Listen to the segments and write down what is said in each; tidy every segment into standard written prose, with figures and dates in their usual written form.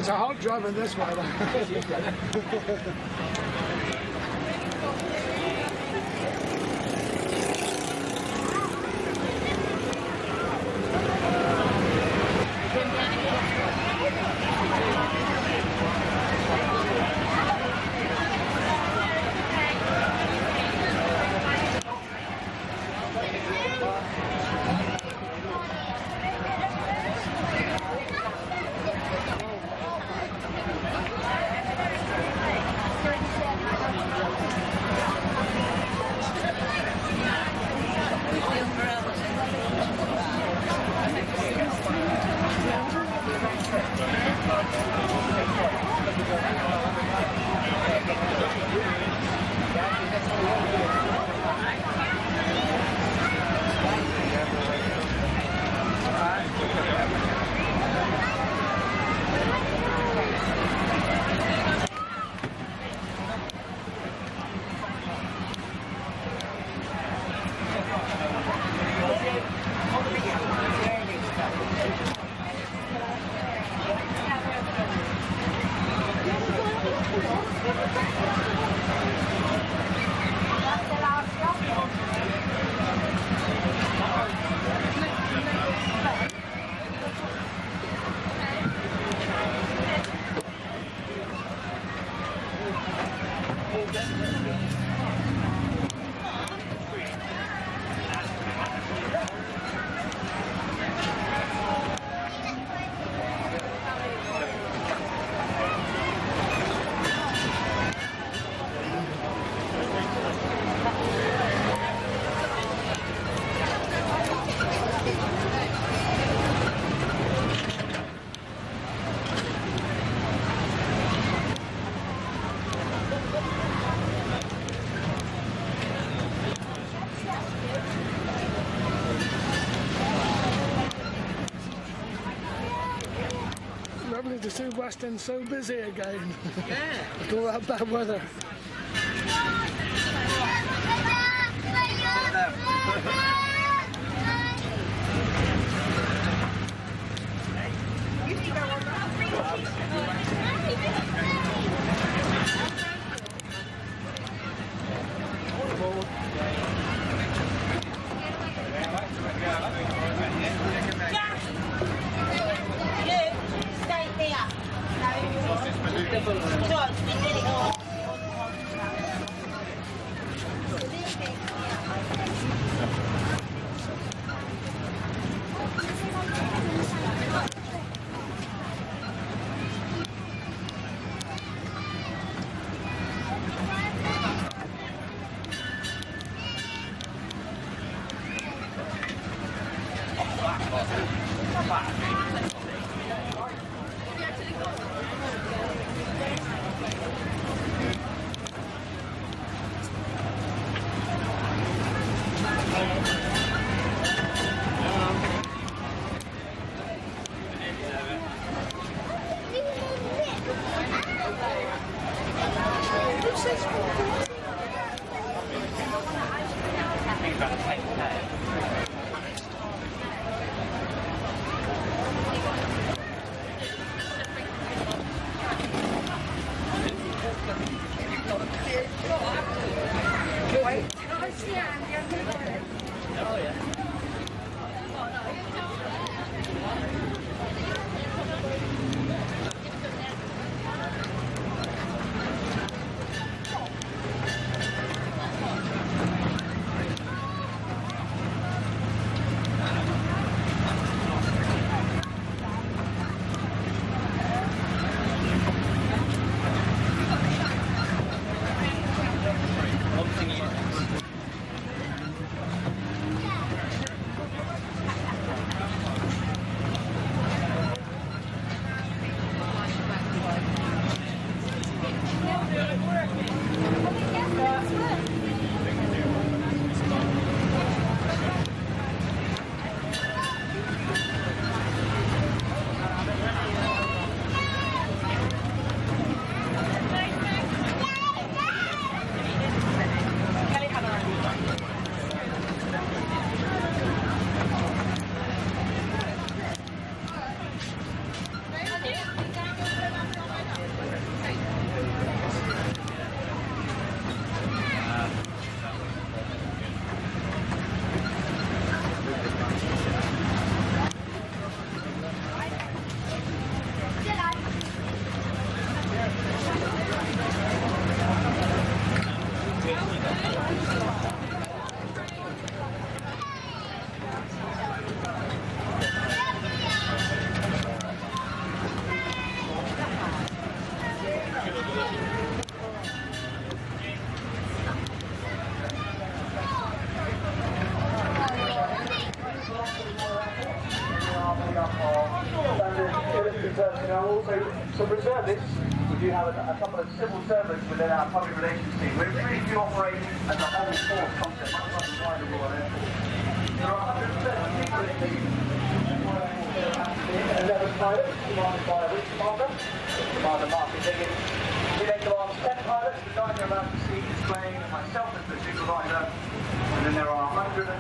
It's a hot job in this weather. Lovely to see Weston so busy again. Yeah. With all that bad weather. out of standard military personnel. Also, some reservists. We do have a couple of civil servants within our public relations team. We really do operate as a whole force concept, much like the wider Royal Air Force. There are 130 people in the 11 pilots, commanded by a wing commander, Commander Martin Higgins. He then commands 10 pilots, the 9 are about to see Esplanade, and myself as the supervisor. And then there are 119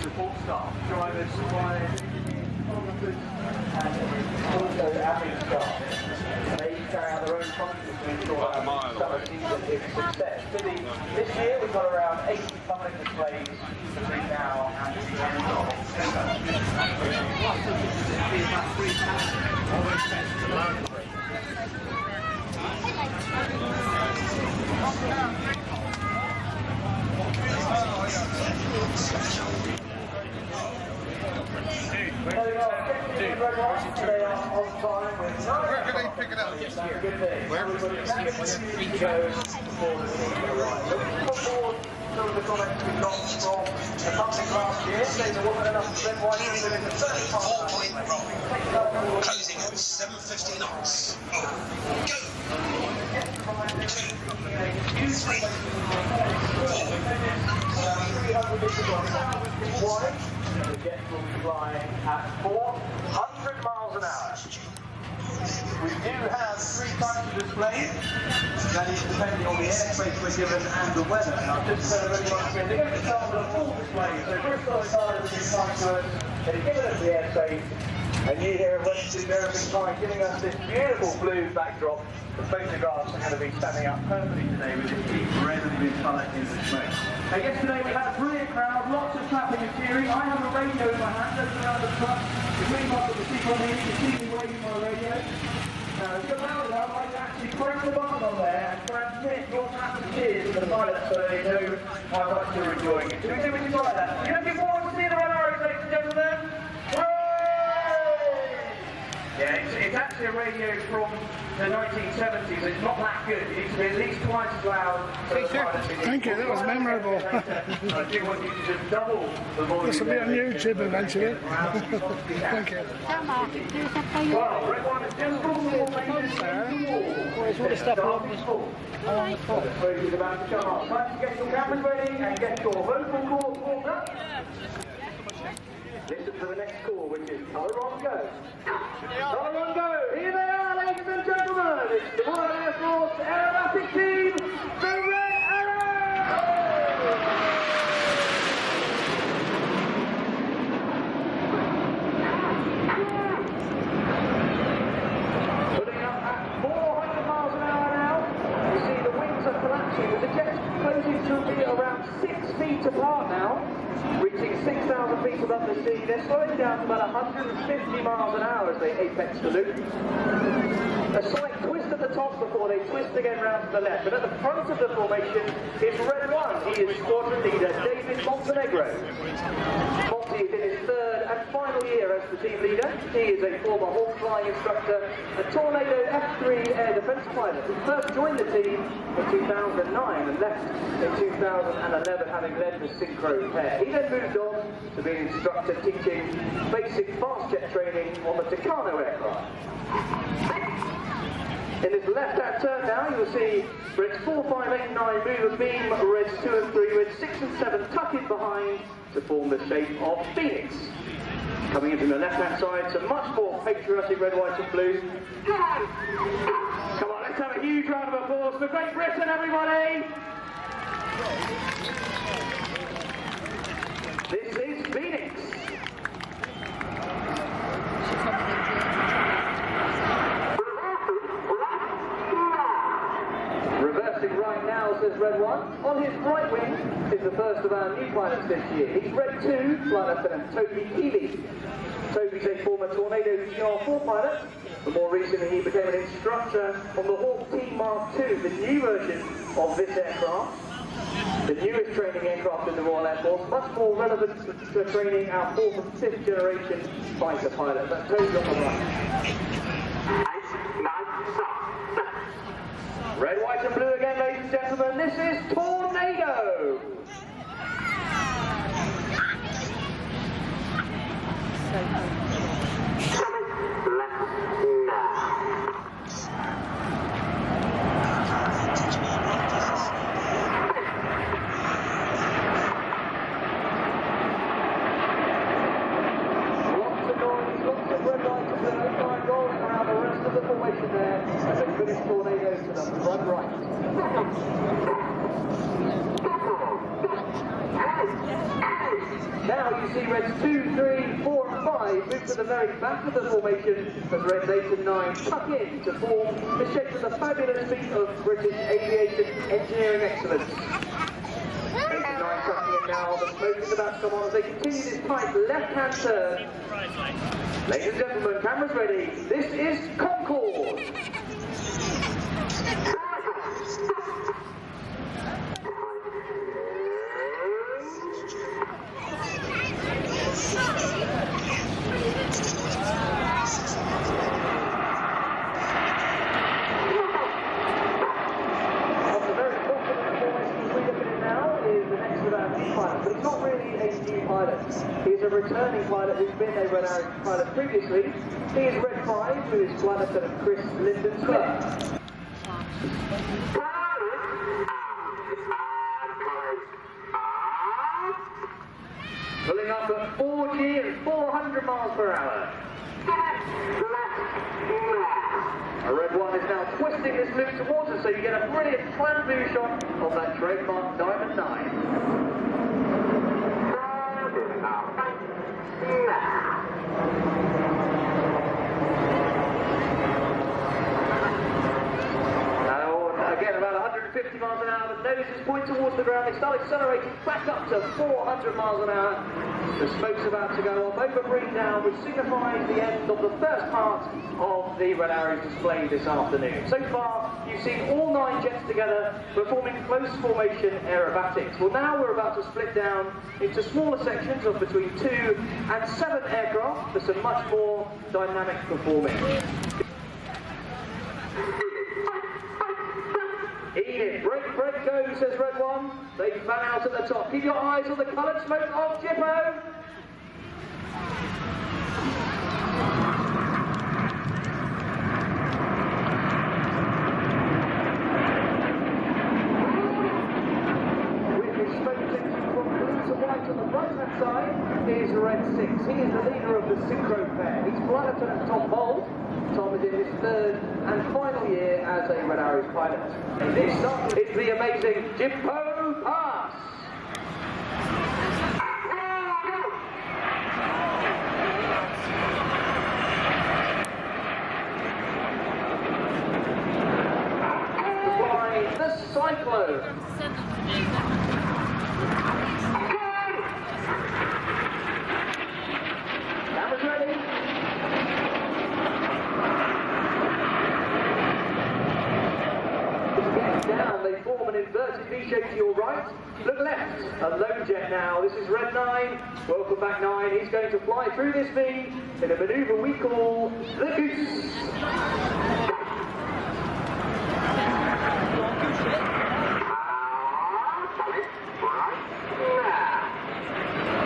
support staff, drivers, suppliers, photographers, and also admin staff. They carry out their own functions to ensure that summer season is a success. This year we've got around 80 public displays between now and the end of Where can they pick it up? Where? Some of the comments we got from the public last year saying there wasn't enough red, white, even in the first part. 4-point roll. Closing at 750 knots. Go! 2, 3, 4. 300 meters on 1,000 feet wide. The jet will be flying at 400 miles an hour. We do have 3 types of displays. That is depending on the airspace we're given and the weather. Now, just so everyone says, they're going to start with a full display. So Bristol is started with this time to us. They've given us the airspace. And you here at Weston, Mare'S time giving us this beautiful blue backdrop. The photographs are going to be standing up perfectly today with this deep red and blue colour in the smoke. Now yesterday we had a brilliant crowd, lots of clapping and cheering. I have a radio in my hand, looking around the front. The green box of the seafront here, you can see me waving my radio. Now, if you're loud enough, I can actually press the button on there and transmit your clap and cheers to the pilots so they know how much you're enjoying it. Do we do anything like that? You looking forward to seeing the Red Arrows, ladies and gentlemen? Yeah, it's actually a radio from the 1970s. It's not that good. It needs to be at least twice as loud. Thank you, that was memorable. I do want you to just double the volume. This will be on YouTube eventually. Thank you. Well, Red One is just Where's all the stuff along the floor? The smoke is about to come up. Time to get your cameras ready and get your vocal cords warmed up. Listen to the next call, which is Colour on Go. Colour on Go. Here they are, ladies and gentlemen. It's the Royal Air Force aerobatic team, the Red Arrows. Putting up at 400 miles an hour now. You see the wings are collapsing, with the jets closing to be around 6 feet apart now. Reaching 6,000 feet above the sea, they're slowing down to about 150 miles an hour as they apex the loop. A slight twist at the top before they twist again round to the left. And at the front of the formation is Red One. He is squadron leader David Montenegro. Monty is in his 3rd and final year as the team leader. He is a former Hawk flying instructor, a Tornado F3 air defence pilot who first joined the team in 2009 and left in 2011 having led the synchro pair. He then moved on to being an instructor teaching basic fast jet training on the Tucano aircraft. In this left-hand turn now, you will see Reds 4, 5, 8, 9 move a beam, Reds 2 and 3, Reds 6 and 7 tuck in behind to form the shape of Phoenix. Coming in from the left-hand side, some much more patriotic red, white and blue. Come on, let's have a huge round of applause for Great Britain, everybody! This is Phoenix. Reversing right now, says Red One. On his right wing is the first of our new pilots this year. He's Red 2, Flight Lieutenant Toby Healy. Toby's a former Tornado GR4 pilot, but more recently he became an instructor on the Hawk T Mark II, the new version of this aircraft. The newest training aircraft in the Royal Air Force, much more relevant to training our 4th and 5th generation fighter pilots. That's Toby on the right. Red, white and blue again, ladies and gentlemen. This is Tornado. is Tornado to the front right. Now you see Reds 2, 3, 4 and 5 move to the very back of the formation as Reds 8 and 9 tuck in to form the shape of the fabulous feat of British aviation engineering excellence. 8 and 9 tucking in now, the smoke is about to come on as they continue this tight left-hand turn. Ladies and gentlemen, cameras ready, this is Concord. But he's not really a new pilot. He's a returning pilot who's been a Red Arrow pilot previously. He is Red 5, who is Flight Lieutenant Chris Linden's club. Pulling up at 4G and 400 miles per hour. A Red 1 is now twisting this loop towards us, so you get a brilliant plan view shot of that trademark Diamond 9. Again, about 150 miles an hour, the noses point towards the ground, they start accelerating back up to 400 miles an hour. The smoke's about to go off over breathe down, which signifies the end of the first part of the Red Arrows display this afternoon. So far, you've seen all 9 jets together performing close formation aerobatics. Well, now we're about to split down into smaller sections of between 2 and 7 aircraft for some much more dynamic performing. Edith, break, go, says Red 1. They fan out at the top. Keep your eyes on the coloured smoke of Jippo. With his smoke changing from blue to white on the right-hand side is Red 6. He is the leader of the synchro pair. He's Flight Lieutenant Tom Bold. Tom is in his 3rd and final year as a Red Arrows pilot. This is the amazing Jippo Pass. To fly the Cyclone. Cameras ready? Down, they form an inverted V shape to your right. Look left, a lone jet now. This is Red 9. Welcome back 9. He's going to fly through this V in a manoeuvre we call the Goose.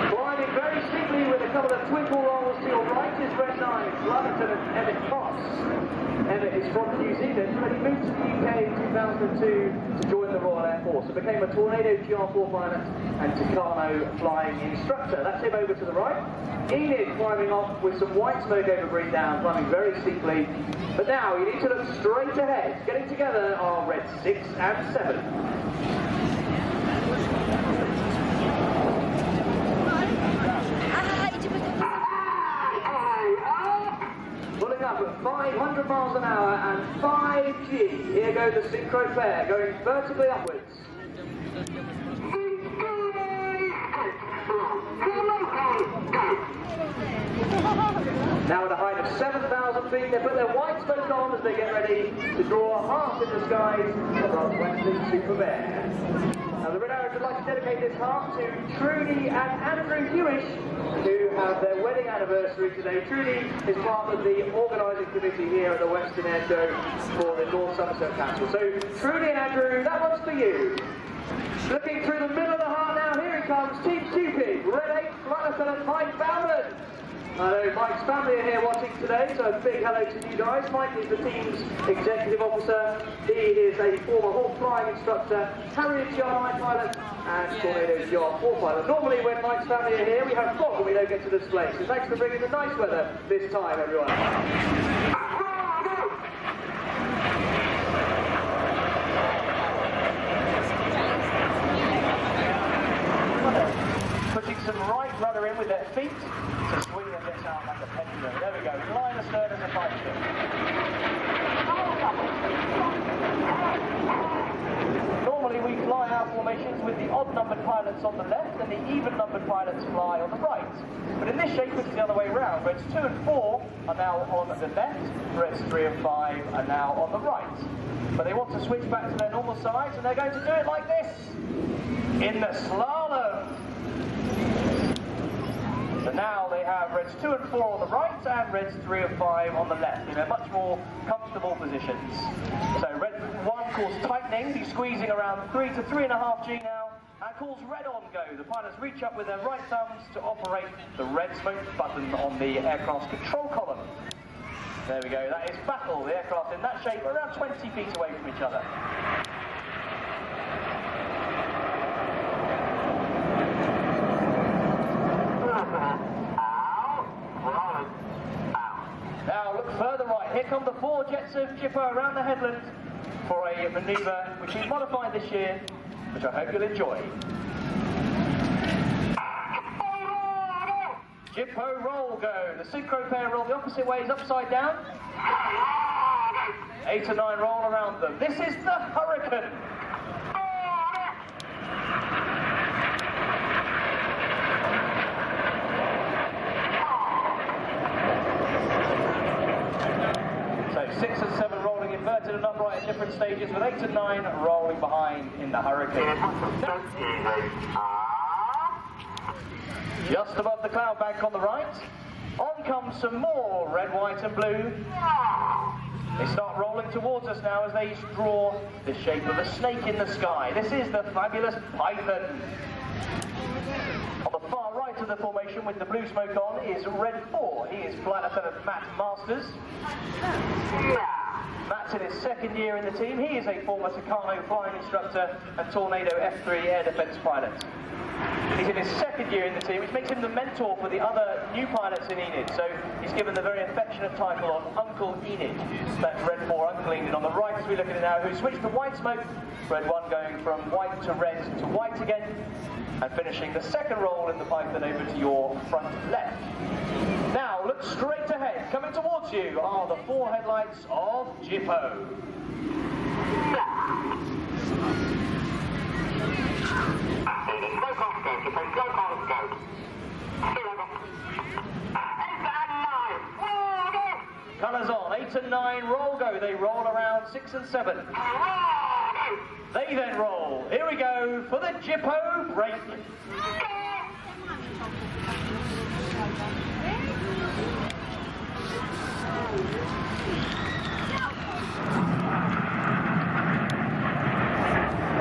Climbing very steeply with a couple of twinkle rolls to your right is Red 9, Flight Lieutenant Emmett Foss. Emmett is from New Zealand, but he moved to the UK in 2002 to join the Royal Air Force and became a Tornado GR4 pilot and Tucano flying instructor. That's him over to the right. Enid climbing off with some white smoke over breathe down, climbing very steeply. But now you need to look straight ahead. Getting together are Red 6 and 7. Pulling up at 500 miles an hour and 5G. Here goes the synchro pair going vertically upwards. Now at a height of 7,000 feet, they put their white smoke on as they get ready to draw a heart in the skies above Weston Super Bear. Now the Red Arrows would like to dedicate this heart to Trudy and Andrew Hewish, who have their wedding anniversary today. Trudy is part of the organising committee here at the Weston Airshow for the North Somerset Council. So Trudy and Andrew, that one's for you. Looking through the middle of the heart now, here he comes, Team Cupid, Red 8, Flight Lieutenant Mike Bowman. I know Mike's family are here watching today, so a big hello to you guys. Mike is the team's executive officer. He is a former Hawk flying instructor, Harrier GR9 pilot, and Tornado GR4 pilot. Normally when Mike's family are here, we have fog and we don't get to display. So thanks for bringing the nice weather this time, everyone. right rudder in with their feet to swing their bits out like a pendulum. There we go. Line astern as a fight ship. Normally we fly our formations with the odd-numbered pilots on the left and the even-numbered pilots fly on the right. But in this shape, it's the other way round. Reds 2 and 4 are now on the left, Reds 3 and 5 are now on the right. But they want to switch back to their normal size, and they're going to do it like this in the slalom. So now they have Reds 2 and 4 on the right and Reds 3 and 5 on the left in a much more comfortable positions. So Red 1 calls tightening, he's squeezing around 3 to 3.5 G now, and calls red on go. The pilots reach up with their right thumbs to operate the red smoke button on the aircraft's control column. There we go, that is battle. The aircraft in that shape, around 20 feet away from each other. Now look further right, here come the 4 jets of Jippo around the headland for a manoeuvre which is modified this year, which I hope you'll enjoy. Jippo roll go, the synchro pair roll the opposite ways upside down. 8 and 9 roll around them. This is the Hurricane. So 6 and 7 rolling inverted and upright at different stages, with 8 and 9 rolling behind in the Hurricane. Just above the cloud bank on the right, on comes some more red, white and blue. They start rolling towards us now as they draw the shape of a snake in the sky. This is the fabulous Python. On the far right of the formation with the blue smoke on is Red 4. He is Flight Lieutenant Matt Masters. Matt's in his second year in the team. He is a former Tucano flying instructor and Tornado F3 air defense pilot. He's in his second year in the team, which makes him the mentor for the other new pilots in Enid. So he's given the very affectionate title of Uncle Enid. That's Red 4, Uncle Enid. On the right, as we look at it now, who switched to white smoke. Red 1 going from white to red to white again, and finishing the second roll in the Python over to your front left. Now, look straight ahead. Coming towards you are the 4 headlights of Jippo. Colours on, 8 and 9 roll go. They roll around 6 and 7. They then roll. Here we go for the Jippo break.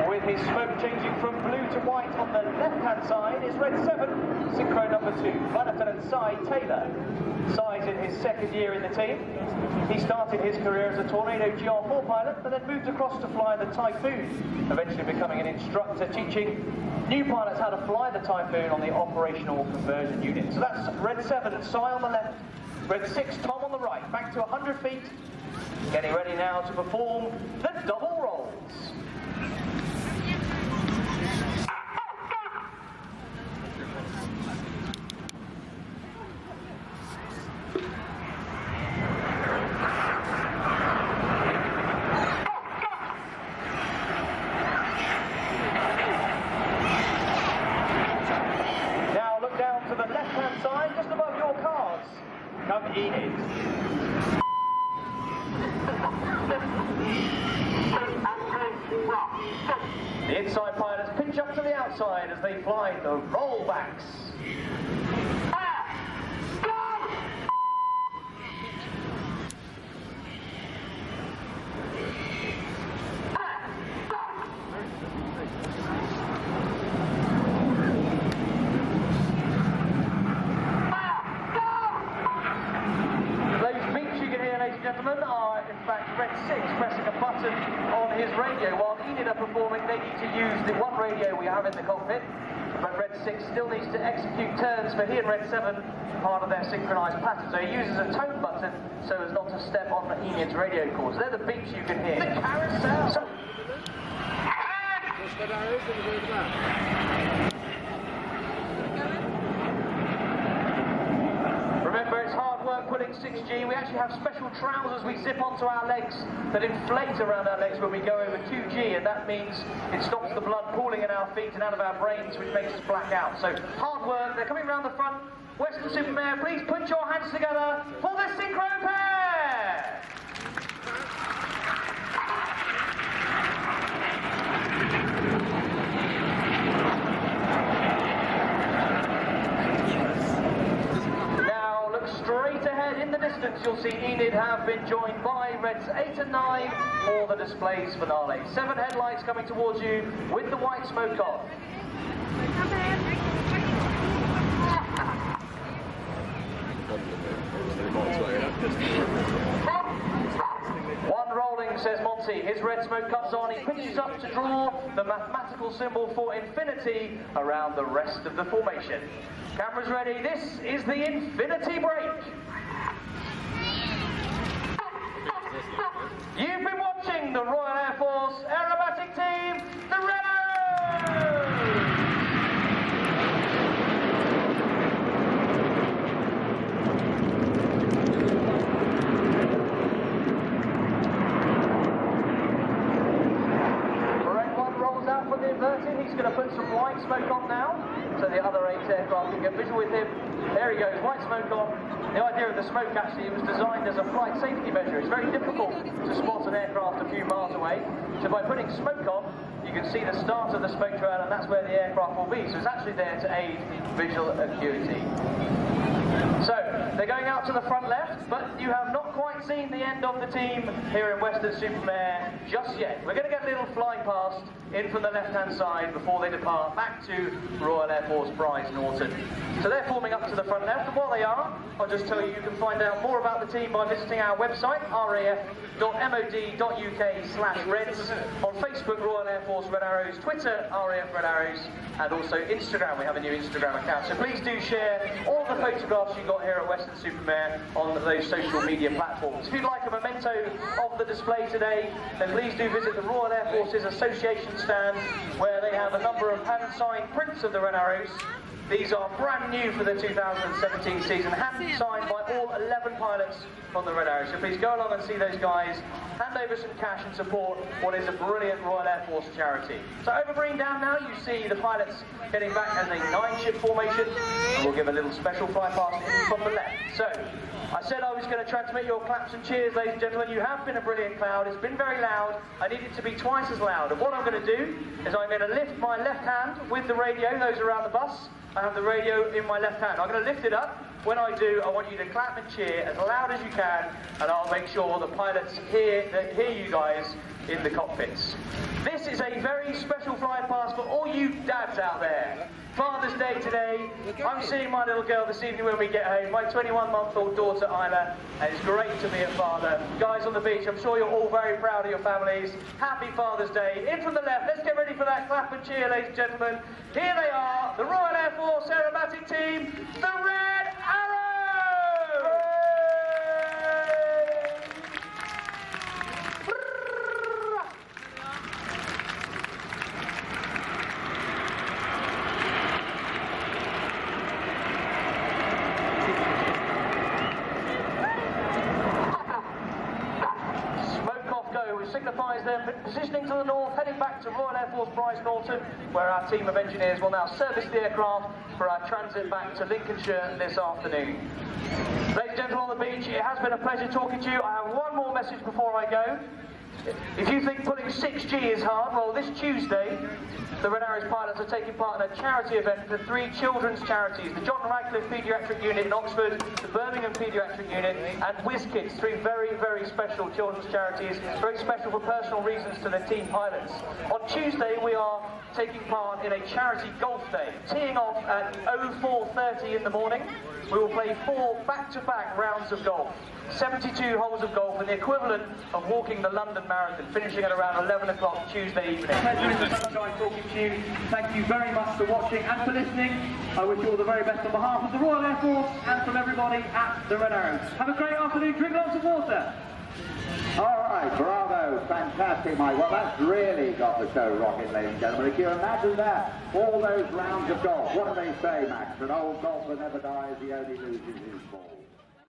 With his smoke changing from blue to white on the left-hand side is Red 7, synchro number 2, Flight Lieutenant Cy Taylor. Cy's in his second year in the team. He started his career as a Tornado GR4 pilot, but then moved across to fly the Typhoon, eventually becoming an instructor teaching new pilots how to fly the Typhoon on the operational conversion unit. So that's Red 7, Cy on the left, Red 6, Tom on the right, back to 100 feet, getting ready now to perform the double rolls. Come Enid. The inside pilots pinch up to the outside as they fly the rollbacks. Gentlemen, are in fact Red 6 pressing a button on his radio. While Enid are performing, they need to use the one radio we have in the cockpit, but Red 6 still needs to execute turns for he and Red 7, part of their synchronised pattern. So he uses a tone button so as not to step on Enid's radio calls. They're the beeps you can hear. The carousel! So pulling 6G, we actually have special trousers we zip onto our legs that inflate around our legs when we go over 2G, and that means it stops the blood pooling in our feet and out of our brains, which makes us black out. So hard work. They're coming round the front. Weston Supermare, please put your hands together for the synchro pair! Straight ahead in the distance, you'll see Enid have been joined by Reds 8 and 9 for the display's finale. 7 headlights coming towards you with the white smoke on. One rolling, says Monty. His red smoke comes on. He pitches up to draw the mathematical symbol for infinity around the rest of the formation. Cameras ready. This is the infinity break. You've been watching the Royal Air Force aerobatic team, the Renault! He's going to put some white smoke on now, so the other 8 aircraft can get visual with him. There he goes, white smoke on. The idea of the smoke, actually, it was designed as a flight safety measure. It's very difficult to spot an aircraft a few miles away, so by putting smoke on, you can see the start of the smoke trail, and that's where the aircraft will be. So it's actually there to aid visual acuity. So, they're going out to the front left, but you have not quite seen the end of the team here in Weston Supermare just yet. We're going to get a little fly past in from the left-hand side before they depart back to Royal Air Force Prize Norton. So they're forming up to the front left, and while they are, I'll just tell you can find out more about the team by visiting our website, raf.mod.uk/Reds, on Facebook, Royal Air Force Red Arrows, Twitter, RAF Red Arrows, and also Instagram. We have a new Instagram account, so please do share all the photographs you got here at Weston Supermare on those social media platforms. If you'd like a memento of the display today, then please do visit the Royal Air Force's Association stand, where they have a number of hand-signed prints of the Red Arrows. These are brand new for the 2017 season, hand-signed by all 11 pilots from the Red Arrows. So please go along and see those guys, hand over some cash and support what is a brilliant Royal Air Force charity. So over Green Down now, you see the pilots getting back as a 9-ship formation, and we'll give a little special fly past in from the left. So, I said I was going to transmit your claps and cheers, ladies and gentlemen. You have been a brilliant crowd. It's been very loud. I need it to be twice as loud. And what I'm going to do is I'm going to lift my left hand with the radio. Those around the bus, I have the radio in my left hand. I'm going to lift it up. When I do, I want you to clap and cheer as loud as you can, and I'll make sure the pilots hear you guys in the cockpits. This is a very special fly past for all you dads out there. Father's Day today. I'm seeing my little girl this evening when we get home, my 21-month-old daughter Isla, and it's great to be a father. Guys on the beach, I'm sure you're all very proud of your families. Happy Father's Day. In from the left, let's get ready for that clap and cheer, ladies and gentlemen. Here they are, the Royal Air Force aerobatic team, the Red Arrows! Signifies their positioning to the north, heading back to Royal Air Force Prize Norton, where our team of engineers will now service the aircraft for our transit back to Lincolnshire this afternoon. Ladies and gentlemen on the beach, it has been a pleasure talking to you. I have one more message before I go. If you think pulling 6G is hard, well, this Tuesday, the Red Arrows pilots are taking part in a charity event for 3 children's charities: the John Radcliffe Paediatric Unit in Oxford, the Birmingham Paediatric Unit, and WizKids, 3 very, very special children's charities, very special for personal reasons to their team pilots. On Tuesday, we are taking part in a charity golf day, teeing off at 04:30 in the morning. We will play 4 back-to-back rounds of golf. 72 holes of golf, and the equivalent of walking the London Marathon, finishing at around 11 o'clock Tuesday evening. Pleasure in the sunshine talking to you. Thank you very much for watching and for listening. I wish you all the very best on behalf of the Royal Air Force and from everybody at the Red Arrows. Have a great afternoon, drink lots of water. All right, bravo, fantastic, Mike. Well, that's really got the show rocking, ladies and gentlemen. If you imagine that, all those rounds of golf, what do they say, Max? An old golfer never dies, he only loses his ball.